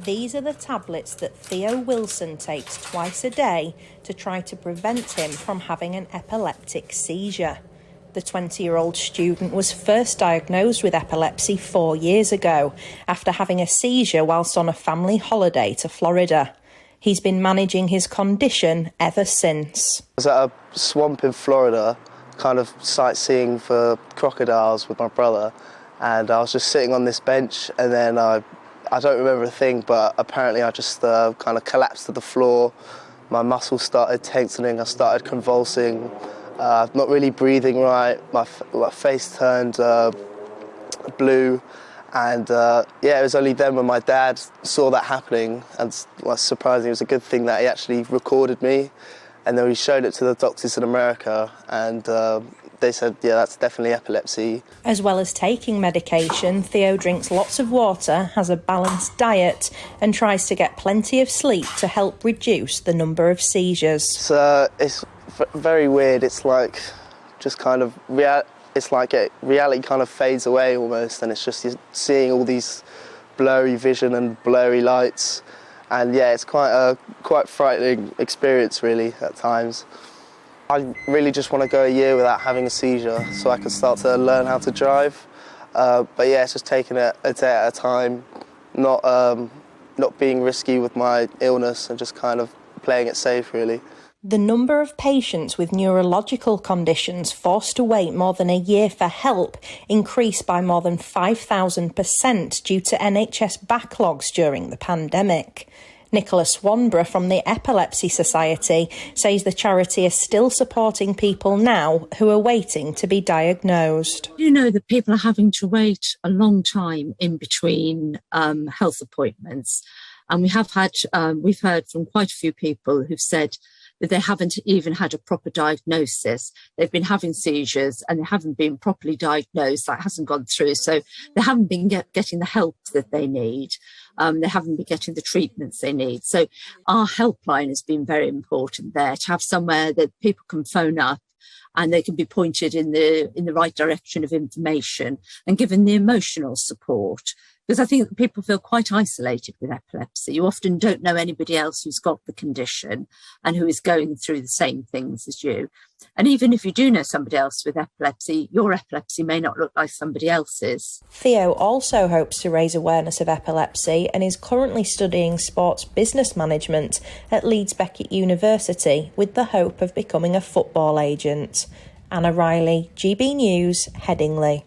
These are the tablets that Theo Wilson takes twice a day to try to prevent him from having an epileptic seizure. The 20-year-old student was first diagnosed with epilepsy 4 years ago after having a seizure whilst on a family holiday to Florida. He's been managing his condition ever since. I was at a swamp in Florida, kind of sightseeing for crocodiles with my brother, and I was just sitting on this bench, and then I don't remember a thing, but apparently I just kind of collapsed to the floor. My muscles started tensing, I started convulsing, not really breathing right, my face turned blue, and it was only then when my dad saw that happening, and surprisingly, it was a good thing that he actually recorded me, and then we showed it to the doctors in America, and they said, yeah, that's definitely epilepsy. As well as taking medication, Theo drinks lots of water, has a balanced diet, and tries to get plenty of sleep to help reduce the number of seizures. It's very weird. It's like just kind of reality kind of fades away almost, and it's just you're seeing all these blurry vision and blurry lights, and yeah, it's quite frightening experience really at times. I really just want to go a year without having a seizure so I can start to learn how to drive. But yeah, it's just taking it a day at a time, not being risky with my illness and just kind of playing it safe, really. The number of patients with neurological conditions forced to wait more than a year for help increased by more than 5,000% due to NHS backlogs during the pandemic. Nicola Swanborough from the Epilepsy Society says the charity is still supporting people now who are waiting to be diagnosed. You know that people are having to wait a long time in between health appointments, and we've heard from quite a few people who've said that they haven't even had a proper diagnosis. They've been having seizures and they haven't been properly diagnosed. That hasn't gone through. So they haven't been getting the help that they need. They haven't been getting the treatments they need. So our helpline has been very important there, to have somewhere that people can phone up and they can be pointed in the right direction of information and given the emotional support. Because I think that people feel quite isolated with epilepsy. You often don't know anybody else who's got the condition and who is going through the same things as you. And even if you do know somebody else with epilepsy, your epilepsy may not look like somebody else's. Theo also hopes to raise awareness of epilepsy and is currently studying sports business management at Leeds Beckett University with the hope of becoming a football agent. Anna Riley, GB News, Headingley.